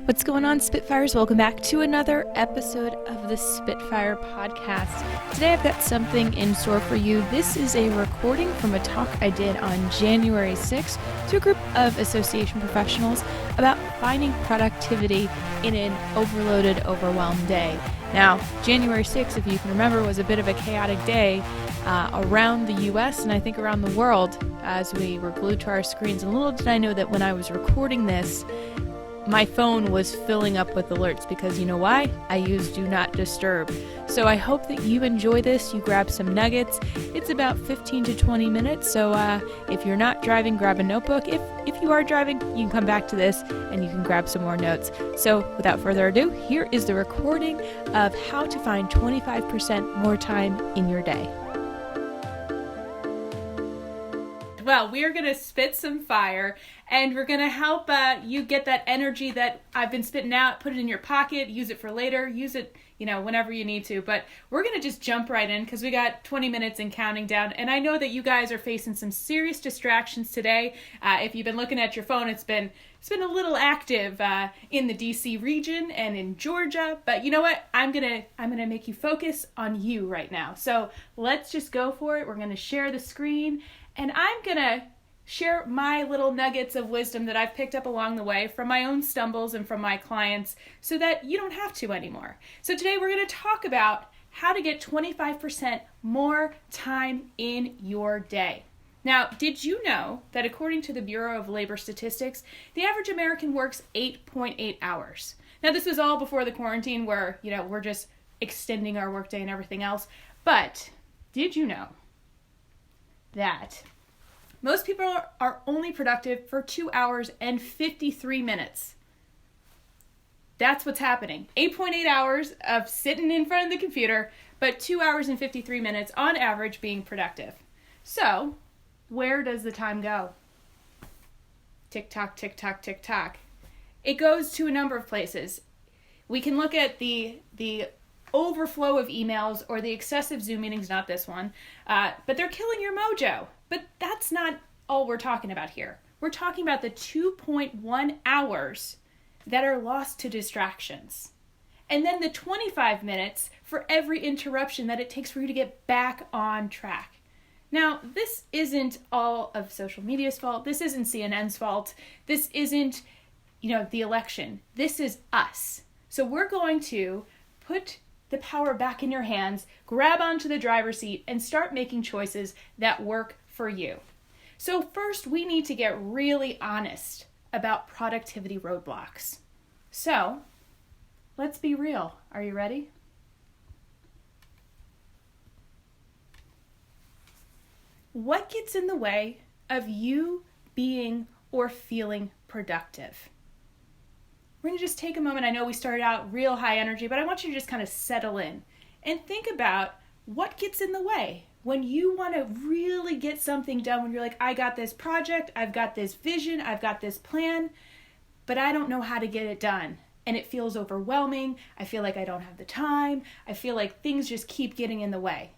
What's going on, Spitfires? Welcome back to another episode of the Spitfire podcast. Today I've got something in store for you. This is a recording from a talk I did on January 6th to a group of association professionals about finding productivity in an overloaded, overwhelmed day. Now, January 6th, if you can remember, was a bit of a chaotic day around the US and I think around the world as we were glued to our screens. And little did I know that when I was recording this, my phone was filling up with alerts because you know why? I use Do Not Disturb. So I hope that you enjoy this, you grab some nuggets. It's about 15 to 20 minutes, so if you're not driving, grab a notebook. If you are driving, you can come back to this and you can grab some more notes. So without further ado, here is the recording of how to find 25% more time in your day. Well, we are going to spit some fire, and we're going to help you get that energy that I've been spitting out. Put it in your pocket, use it for later, use it, whenever you need to. But we're going to just jump right in because we got 20 minutes and counting down. And I know that you guys are facing some serious distractions today. If you've been looking at your phone, it's been a little active in the DC region and in Georgia. But you know what? I'm gonna make you focus on you right now. So let's just go for it. We're gonna share the screen. And I'm going to share my little nuggets of wisdom that I've picked up along the way from my own stumbles and from my clients so that you don't have to anymore. So today we're going to talk about how to get 25% more time in your day. Now, did you know that according to the Bureau of Labor Statistics, the average American works 8.8 hours? Now, this was all before the quarantine where, we're just extending our workday and everything else. But did you know that most people are only productive for 2 hours and 53 minutes. That's what's happening. 8.8 hours of sitting in front of the computer, but 2 hours and 53 minutes on average being productive. So, where does the time go? Tick tock, tick tock, tick tock. It goes to a number of places. We can look at the overflow of emails or the excessive Zoom meetings, not this one, but they're killing your mojo. But that's not all we're talking about here. We're talking about the 2.1 hours that are lost to distractions. And then the 25 minutes for every interruption that it takes for you to get back on track. Now, this isn't all of social media's fault. This isn't CNN's fault. This isn't, the election. This is us. So we're going to put the power back in your hands, grab onto the driver's seat, and start making choices that work for you. So first, we need to get really honest about productivity roadblocks. So, let's be real. Are you ready? What gets in the way of you being or feeling productive? We're going to just take a moment. I know we started out real high energy, but I want you to just kind of settle in and think about what gets in the way when you want to really get something done, when you're like, I got this project, I've got this vision, I've got this plan, but I don't know how to get it done. And it feels overwhelming. I feel like I don't have the time. I feel like things just keep getting in the way.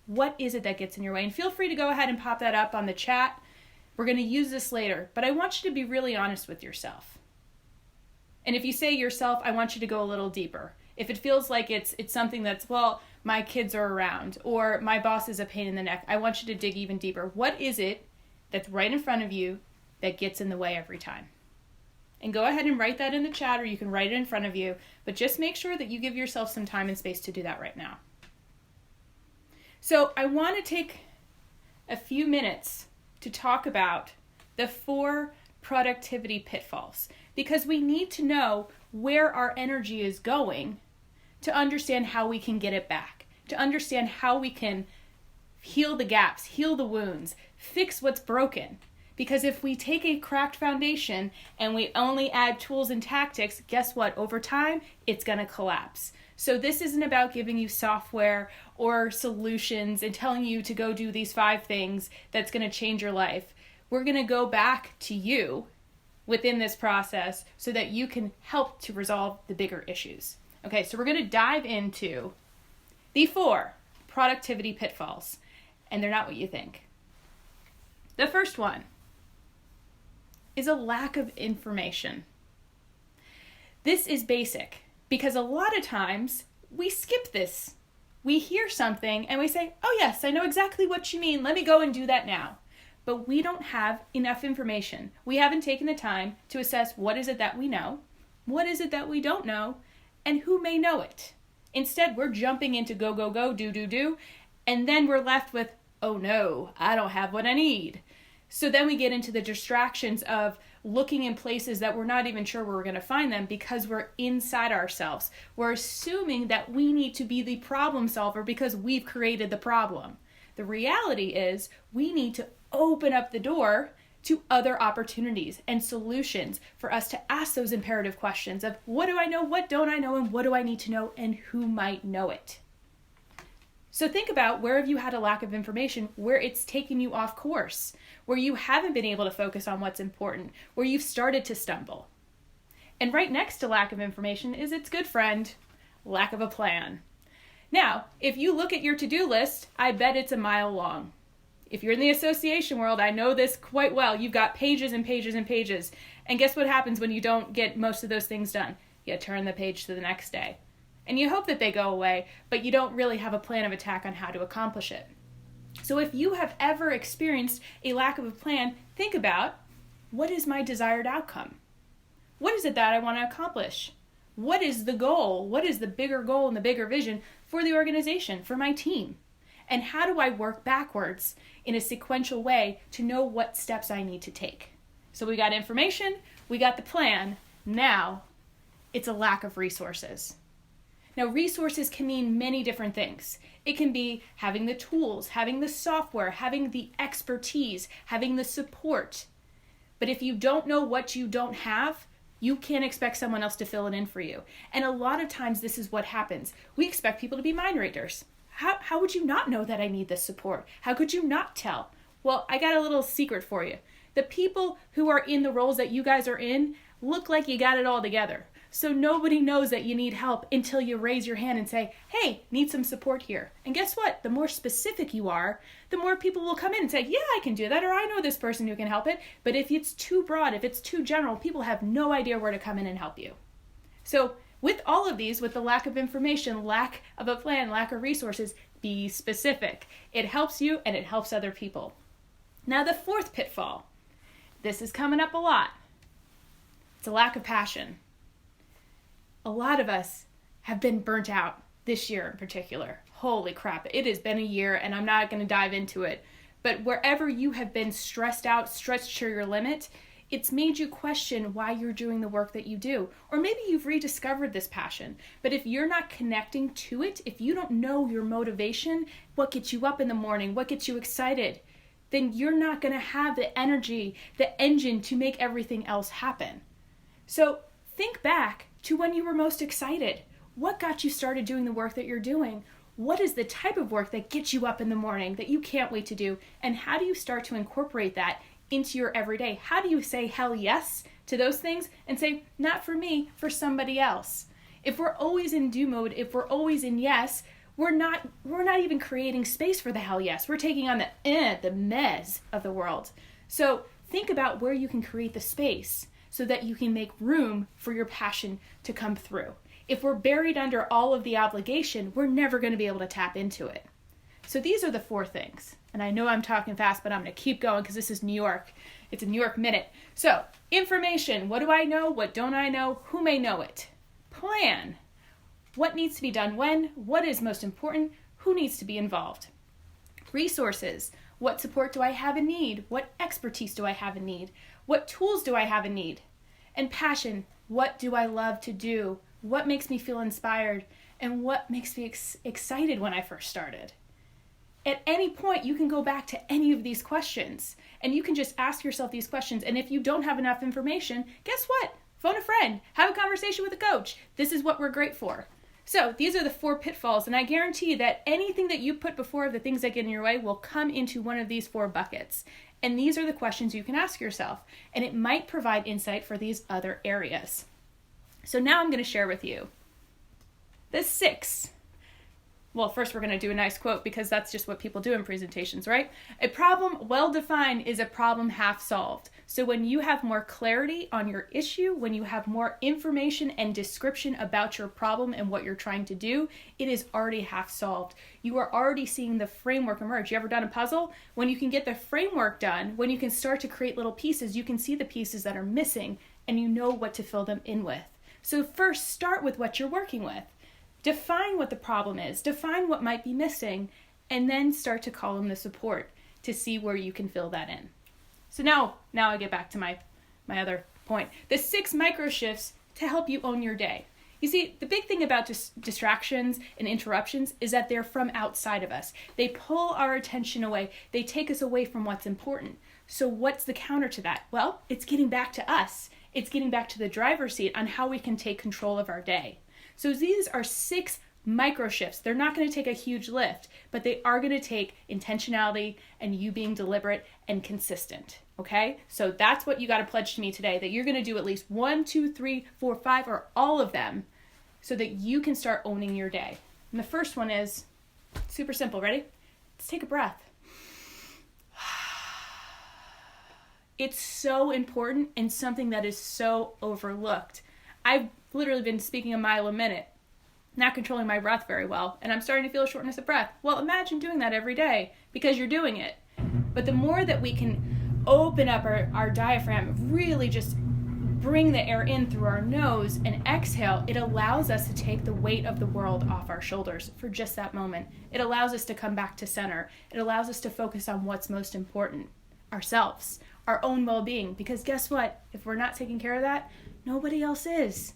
What is it that gets in your way? And feel free to go ahead and pop that up on the chat. We're going to use this later, but I want you to be really honest with yourself. And if you say yourself, I want you to go a little deeper. If it feels like it's something that's, well, my kids are around or my boss is a pain in the neck, I want you to dig even deeper. What is it that's right in front of you that gets in the way every time? And go ahead and write that in the chat, or you can write it in front of you, but just make sure that you give yourself some time and space to do that right now. So I want to take a few minutes to talk about the 4 productivity pitfalls, because we need to know where our energy is going to understand how we can get it back, to understand how we can heal the gaps, heal the wounds, fix what's broken. Because if we take a cracked foundation and we only add tools and tactics, guess what? Over time, it's going to collapse. So this isn't about giving you software or solutions and telling you to go do these 5 things that's going to change your life. We're going to go back to you within this process so that you can help to resolve the bigger issues. Okay, so we're going to dive into the 4 productivity pitfalls, and they're not what you think. The first one is a lack of information. This is basic because a lot of times we skip this. We hear something and we say, oh yes, I know exactly what you mean. Let me go and do that now. But we don't have enough information. We haven't taken the time to assess what is it that we know, what is it that we don't know, and who may know it. Instead, we're jumping into go, go, go, do, do, do, and then we're left with, oh no, I don't have what I need. So then we get into the distractions of looking in places that we're not even sure where we're going to find them because we're inside ourselves. We're assuming that we need to be the problem solver because we've created the problem. The reality is we need to open up the door to other opportunities and solutions for us to ask those imperative questions of what do I know, what don't I know, and what do I need to know, and who might know it. So think about where have you had a lack of information, where it's taken you off course, where you haven't been able to focus on what's important, where you've started to stumble. And right next to lack of information is its good friend, lack of a plan. Now, if you look at your to-do list, I bet it's a mile long. If you're in the association world, I know this quite well. You've got pages and pages and pages. And guess what happens when you don't get most of those things done? You turn the page to the next day. And you hope that they go away, but you don't really have a plan of attack on how to accomplish it. So if you have ever experienced a lack of a plan, think about, what is my desired outcome? What is it that I want to accomplish? What is the goal? What is the bigger goal and the bigger vision for the organization, for my team? And how do I work backwards in a sequential way to know what steps I need to take? So we got information, we got the plan. Now it's a lack of resources. Now resources can mean many different things. It can be having the tools, having the software, having the expertise, having the support. But if you don't know what you don't have, you can't expect someone else to fill it in for you. And a lot of times this is what happens. We expect people to be mind readers. How would you not know that I need this support? How could you not tell? Well, I got a little secret for you. The people who are in the roles that you guys are in look like you got it all together. So nobody knows that you need help until you raise your hand and say, hey, need some support here. And guess what? The more specific you are, the more people will come in and say, yeah, I can do that, or I know this person who can help it. But if it's too broad, if it's too general, people have no idea where to come in and help you. So with all of these, with the lack of information, lack of a plan, lack of resources, be specific. It helps you and it helps other people. Now the fourth pitfall. This is coming up a lot. It's a lack of passion. A lot of us have been burnt out this year in particular. Holy crap, it has been a year and I'm not going to dive into it. But wherever you have been stressed out, stretched to your limit, it's made you question why you're doing the work that you do. Or maybe you've rediscovered this passion. But if you're not connecting to it, if you don't know your motivation, what gets you up in the morning, what gets you excited, then you're not going to have the energy, the engine to make everything else happen. So think back to when you were most excited. What got you started doing the work that you're doing? What is the type of work that gets you up in the morning that you can't wait to do? And how do you start to incorporate that into your everyday? How do you say hell yes to those things and say, not for me, for somebody else? If we're always in do mode, if we're always in yes, we're not even creating space for the hell yes. We're taking on the mez of the world. So think about where you can create the space so that you can make room for your passion to come through. If we're buried under all of the obligation, we're never going to be able to tap into it. So these are the four things. And I know I'm talking fast, but I'm going to keep going because this is New York. It's a New York minute. So information. What do I know? What don't I know? Who may know it? Plan. What needs to be done when? What is most important? Who needs to be involved? Resources. What support do I have in need? What expertise do I have in need? What tools do I have in need? And passion. What do I love to do? What makes me feel inspired? And what makes me excited when I first started? At any point, you can go back to any of these questions and you can just ask yourself these questions. And if you don't have enough information, guess what? Phone a friend, have a conversation with a coach. This is what we're great for. So these are the four pitfalls. And I guarantee that anything that you put before the things that get in your way will come into one of these four buckets. And these are the questions you can ask yourself. And it might provide insight for these other areas. So now I'm going to share with you the 6 well, first we're going to do a nice quote because that's just what people do in presentations, right? A problem well defined is a problem half solved. So when you have more clarity on your issue, when you have more information and description about your problem and what you're trying to do, it is already half solved. You are already seeing the framework emerge. You ever done a puzzle? When you can get the framework done, when you can start to create little pieces, you can see the pieces that are missing and you know what to fill them in with. So first, start with what you're working with. Define what the problem is, define what might be missing, and then start to call in the support to see where you can fill that in. So now I get back to my other point. The 6 micro shifts to help you own your day. You see, the big thing about distractions and interruptions is that they're from outside of us. They pull our attention away. They take us away from what's important. So what's the counter to that? Well, it's getting back to us. It's getting back to the driver's seat on how we can take control of our day. So these are 6 micro shifts. They're not going to take a huge lift, but they are going to take intentionality and you being deliberate and consistent. Okay? So that's what you got to pledge to me today, that you're going to do at least 1, 2, 3, 4, 5, or all of them so that you can start owning your day. And the first one is super simple. Ready? Let's take a breath. It's so important and something that is so overlooked. I've literally been speaking a mile a minute, not controlling my breath very well, and I'm starting to feel a shortness of breath. Well, imagine doing that every day because you're doing it. But the more that we can open up our diaphragm, really just bring the air in through our nose and exhale, it allows us to take the weight of the world off our shoulders for just that moment. It allows us to come back to center. It allows us to focus on what's most important, ourselves, our own well-being. Because guess what? If we're not taking care of that, nobody else is.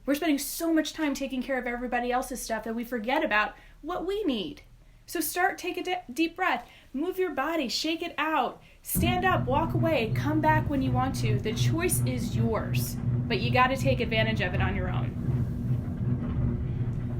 We're spending so much time taking care of everybody else's stuff that we forget about what we need. So take a deep breath, move your body, shake it out, stand up, walk away, come back when you want to. The choice is yours, but you got to take advantage of it on your own.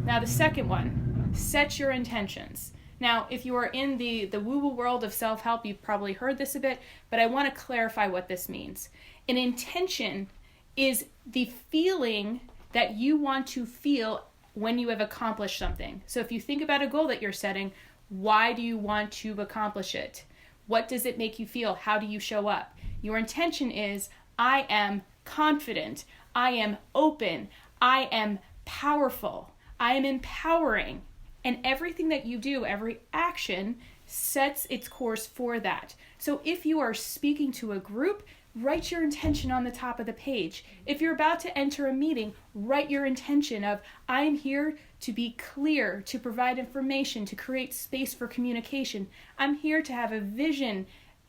Now the second one, set your intentions. Now, if you are in the woo-woo world of self-help, you've probably heard this a bit, but I want to clarify what this means. An intention is the feeling that you want to feel when you have accomplished something. So if you think about a goal that you're setting, why do you want to accomplish it? What does it make you feel? How do you show up? Your intention is, I am confident, I am open, I am powerful, I am empowering. And everything that you do, every action, sets its course for that. So if you are speaking to a group, write your intention on the top of the page. If you're about to enter a meeting, write your intention of, I am here to be clear, to provide information, to create space for communication. I'm here to have a vision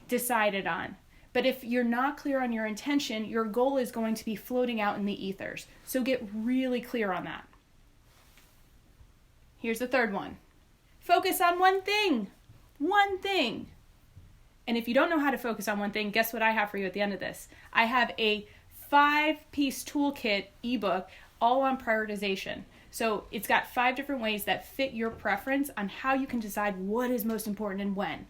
decided on. But if you're not clear on your intention, your goal is going to be floating out in the ethers. So get really clear on that. Here's the third one. Focus on one thing. One thing. And if you don't know how to focus on one thing, guess what I have for you at the end of this? I have a 5-piece toolkit ebook all on prioritization. So it's got 5 different ways that fit your preference on how you can decide what is most important and when.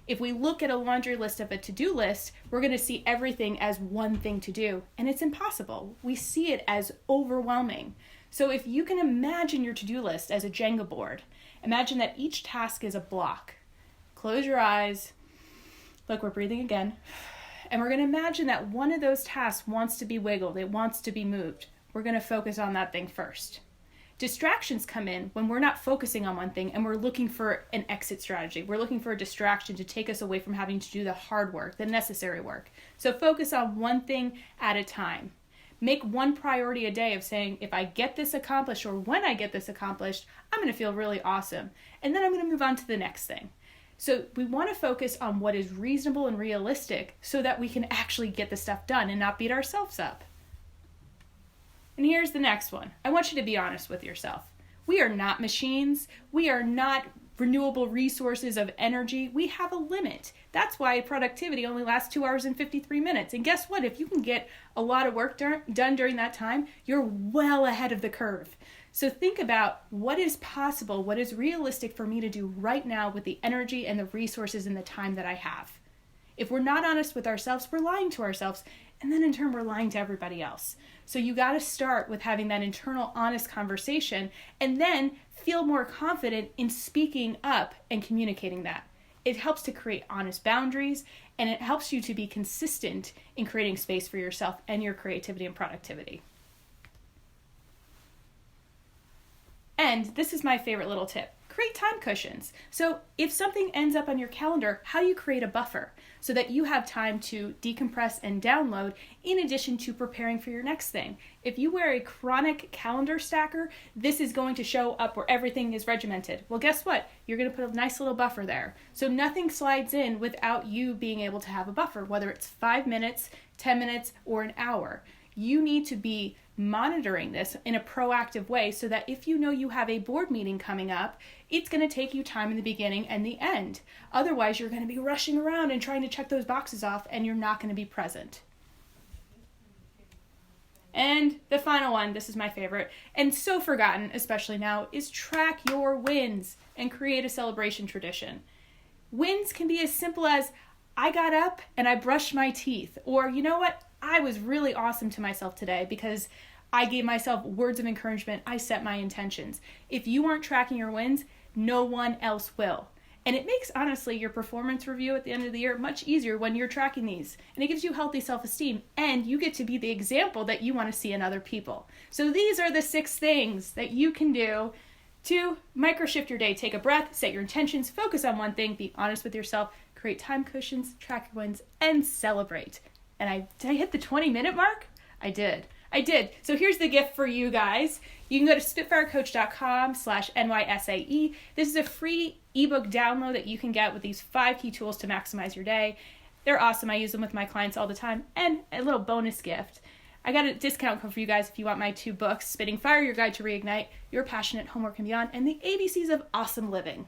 If we look at a laundry list of a to-do list, we're going to see everything as one thing to do, and it's impossible. We see it as overwhelming. So if you can imagine your to-do list as a Jenga board, imagine that each task is a block. Close your eyes. Look, we're breathing again. And we're going to imagine that one of those tasks wants to be wiggled. It wants to be moved. We're going to focus on that thing first. Distractions come in when we're not focusing on one thing and we're looking for an exit strategy. We're looking for a distraction to take us away from having to do the hard work, the necessary work. So focus on one thing at a time. Make one priority a day of saying, if I get this accomplished or when I get this accomplished, I'm going to feel really awesome. And then I'm going to move on to the next thing. So we want to focus on what is reasonable and realistic so that we can actually get the stuff done and not beat ourselves up. And here's the next one. I want you to be honest with yourself. We are not machines. We are not renewable resources of energy. We have a limit. That's why productivity only lasts 2 hours and 53 minutes. And guess what? If you can get a lot of work done during that time, you're well ahead of the curve. So think about what is possible, what is realistic for me to do right now with the energy and the resources and the time that I have. If we're not honest with ourselves, we're lying to ourselves. And then in turn, we're lying to everybody else. So you got to start with having that internal honest conversation and then feel more confident in speaking up and communicating that. It helps to create honest boundaries, and it helps you to be consistent in creating space for yourself and your creativity and productivity. And this is my favorite little tip. Create time cushions. So if something ends up on your calendar, how do you create a buffer so that you have time to decompress and download in addition to preparing for your next thing? If you wear a chronic calendar stacker, this is going to show up where everything is regimented. Well, guess what? You're going to put a nice little buffer there. So nothing slides in without you being able to have a buffer, whether it's 5 minutes, 10 minutes, or an hour. You need to be monitoring this in a proactive way so that if you know you have a board meeting coming up, it's going to take you time in the beginning and the end. Otherwise, you're going to be rushing around and trying to check those boxes off, and you're not going to be present. And the final one, this is my favorite, and so forgotten, especially now, is track your wins and create a celebration tradition. Wins can be as simple as, I got up and I brushed my teeth, or you know what? I was really awesome to myself today because I gave myself words of encouragement. I set my intentions. If you aren't tracking your wins, no one else will. And it makes, honestly, your performance review at the end of the year much easier when you're tracking these. And it gives you healthy self-esteem. And you get to be the example that you want to see in other people. So these are the 6 things that you can do to micro-shift your day. Take a breath, set your intentions, focus on one thing, be honest with yourself, create time cushions, track your wins, and celebrate. And did I hit the 20-minute mark? I did. So here's the gift for you guys. You can go to spitfirecoach.com/NYSAE. This is a free ebook download that you can get with these 5 key tools to maximize your day. They're awesome. I use them with my clients all the time. And a little bonus gift. I got a discount code for you guys if you want my 2 books, Spitting Fire, Your Guide to Reignite Your Passion at Homework and Beyond, and the ABCs of Awesome Living.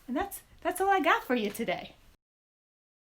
And that's all I got for you today.